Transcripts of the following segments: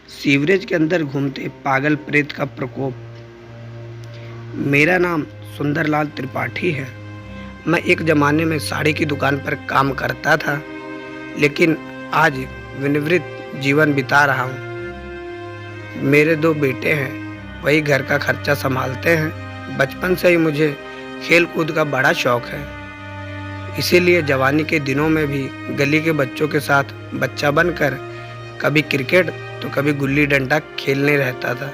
Sewerage के अंदर घूमते पागल प्रेत का प्रकोप। मेरा नाम सुंदरलाल त्रिपाठी है। मैं एक ज़माने में साड़ी की दुकान पर काम करता था, लेकिन आज विनिवृत्त जीवन बिता रहा हूँ। मेरे 2 बेटे हैं, वही घर का खर्चा संभालते हैं। बचपन से ही मुझे खेल कूद का बड़ा शौक है, इसीलिए जवानी के दिनों में भी गली के बच्चों के साथ बच्चा बनकर कभी क्रिकेट तो कभी गुल्ली डंडा खेलने रहता था।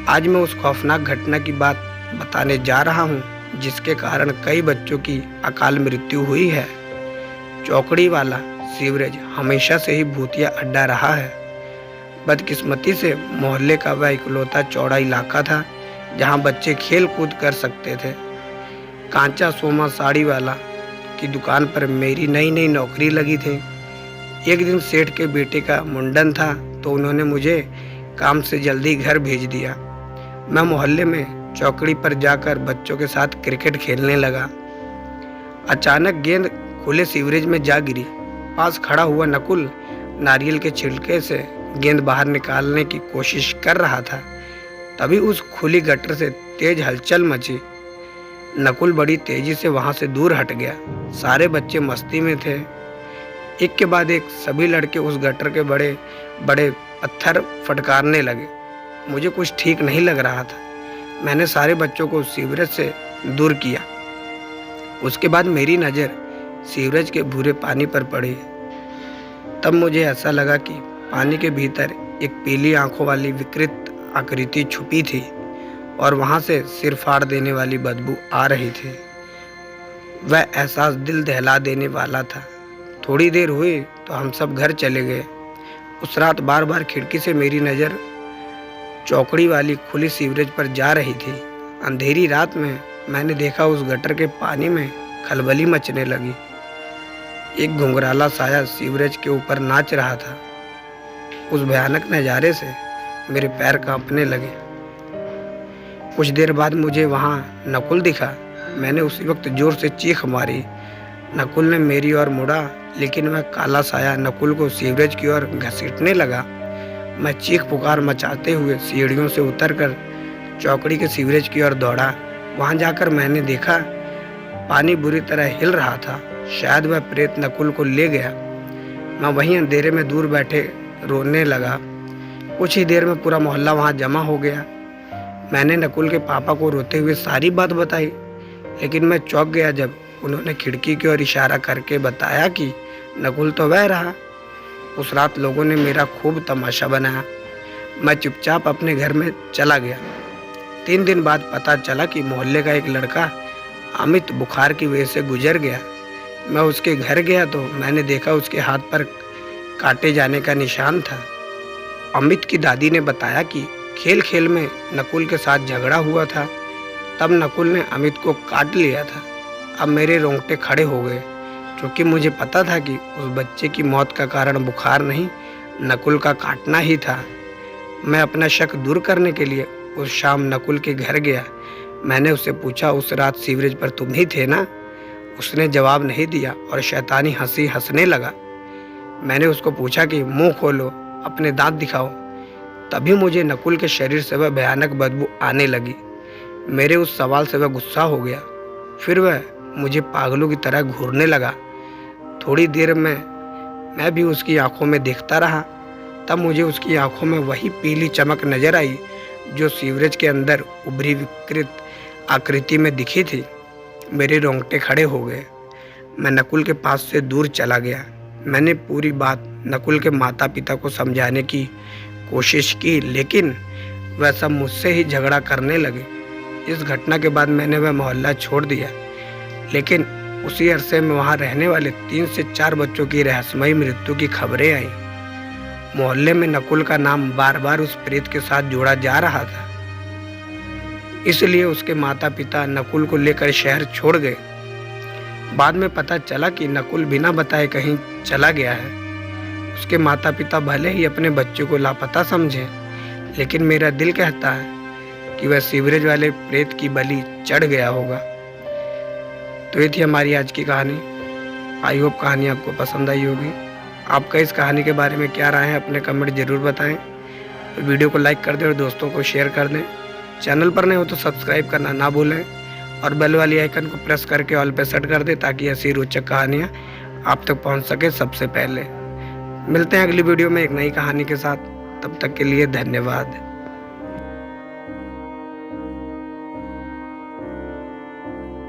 आज मैं उस खौफनाक घटना की बात बताने जा रहा हूँ, जिसके कारण कई बच्चों की अकाल मृत्यु हुई है। चौकड़ी वाला सीवरेज हमेशा से ही भूतिया अड्डा रहा है। बदकिस्मती से मोहल्ले का वह इकलौता चौड़ा इलाका था जहाँ बच्चे खेल कूद कर सकते थे। कांचा सोमा साड़ी वाला की दुकान पर मेरी नई नई नौकरी लगी थी। एक दिन सेठ के बेटे का मुंडन था, तो उन्होंने मुझे काम से जल्दी घर भेज दिया। मैं मोहल्ले में चौकड़ी पर जाकर बच्चों के साथ क्रिकेट खेलने लगा। अचानक गेंद खुले सीवरेज में जा गिरी। पास खड़ा हुआ नकुल नारियल के छिलके से गेंद बाहर निकालने की कोशिश कर रहा था। तभी उस खुली गटर से तेज हलचल मची। नकुल बड़ी तेजी से वहां से दूर हट गया। सारे बच्चे मस्ती में थे। एक के बाद एक सभी लड़के उस गटर के बड़े बड़े पत्थर फटकारने लगे। मुझे कुछ ठीक नहीं लग रहा था। मैंने सारे बच्चों को सीवरेज से दूर किया। उसके बाद मेरी नज़र सीवरेज के भूरे पानी पर पड़ी। तब मुझे ऐसा लगा कि पानी के भीतर एक पीली आंखों वाली विकृत आकृति छुपी थी और वहां से सिर फाड़ देने वाली बदबू आ रही थी। वह एहसास दिल दहला देने वाला था। थोड़ी देर हुई तो हम सब घर चले गए। उस रात बार बार खिड़की से मेरी नज़र चौकड़ी वाली खुली सीवरेज पर जा रही थी। अंधेरी रात में मैंने देखा उस गटर के पानी में खलबली मचने लगी। एक घुंघराला साया सीवरेज के ऊपर नाच रहा था। उस भयानक नज़ारे से मेरे पैर कांपने लगे। कुछ देर बाद मुझे वहाँ नकुल दिखा। मैंने उसी वक्त जोर से चीख मारी। नकुल ने मेरी ओर मुड़ा, लेकिन वह काला साया नकुल को सीवरेज की ओर घसीटने लगा। मैं चीख पुकार मचाते हुए सीढ़ियों से उतरकर चौकड़ी के सीवरेज की ओर दौड़ा। वहां जाकर मैंने देखा पानी बुरी तरह हिल रहा था। शायद वह प्रेत नकुल को ले गया। मैं वहीं अंधेरे में दूर बैठे रोने लगा। कुछ ही देर में पूरा मोहल्ला वहां जमा हो गया। मैंने नकुल के पापा को रोते हुए सारी बात बताई, लेकिन मैं चौंक गया जब उन्होंने खिड़की की ओर इशारा करके बताया कि नकुल तो वह रहा। उस रात लोगों ने मेरा खूब तमाशा बनाया। मैं चुपचाप अपने घर में चला गया। 3 दिन बाद पता चला कि मोहल्ले का एक लड़का अमित बुखार की वजह से गुजर गया। मैं उसके घर गया तो मैंने देखा उसके हाथ पर काटे जाने का निशान था। अमित की दादी ने बताया कि खेल खेल में नकुल के साथ झगड़ा हुआ था, तब नकुल ने अमित को काट लिया था। अब मेरे रोंगटे खड़े हो गए, क्योंकि मुझे पता था कि उस बच्चे की मौत का कारण बुखार नहीं, नकुल का काटना ही था। मैं अपना शक दूर करने के लिए उस शाम नकुल के घर गया। मैंने उससे पूछा, उस रात सीवरेज पर तुम ही थे ना? उसने जवाब नहीं दिया और शैतानी हंसी हंसने लगा। मैंने उसको पूछा कि मुंह खोलो, अपने दांत दिखाओ। तभी मुझे नकुल के शरीर से वह भयानक बदबू आने लगी। मेरे उस सवाल से वह गुस्सा हो गया। फिर वह मुझे पागलों की तरह घूरने लगा। थोड़ी देर में मैं भी उसकी आंखों में देखता रहा। तब मुझे उसकी आंखों में वही पीली चमक नजर आई जो सीवरेज के अंदर उभरी विकृत आकृति में दिखी थी। मेरे रोंगटे खड़े हो गए। मैं नकुल के पास से दूर चला गया। मैंने पूरी बात नकुल के माता पिता को समझाने की कोशिश की, लेकिन वह सब मुझसे ही झगड़ा करने लगे। इस घटना के बाद मैंने वह मोहल्ला छोड़ दिया, लेकिन उसी अरसे में वहां रहने वाले 3 से 4 बच्चों की रहस्यमयी मृत्यु की खबरें आई। मोहल्ले में नकुल का नाम बार बार उस प्रेत के साथ जोड़ा जा रहा था। इसलिए उसके माता पिता नकुल को लेकर शहर छोड़ गए। बाद में पता चला कि नकुल बिना बताए कहीं चला गया है। उसके माता पिता भले ही अपने बच्चों को लापता समझे, लेकिन मेरा दिल कहता है कि वह सीवरेज वाले प्रेत की बलि चढ़ गया होगा। तो ये थी हमारी आज की कहानी। आई होप कहानी आपको पसंद आई होगी। आपका इस कहानी के बारे में क्या राय है, अपने कमेंट ज़रूर बताएं। वीडियो को लाइक कर दें और दोस्तों को शेयर कर दें। चैनल पर नए हो तो सब्सक्राइब करना ना भूलें और बेल वाली आइकन को प्रेस करके ऑल पे सेट कर दें ताकि ऐसी रोचक कहानियाँ आप तक पहुँच सके सबसे पहले। मिलते हैं अगली वीडियो में एक नई कहानी के साथ। तब तक के लिए धन्यवाद।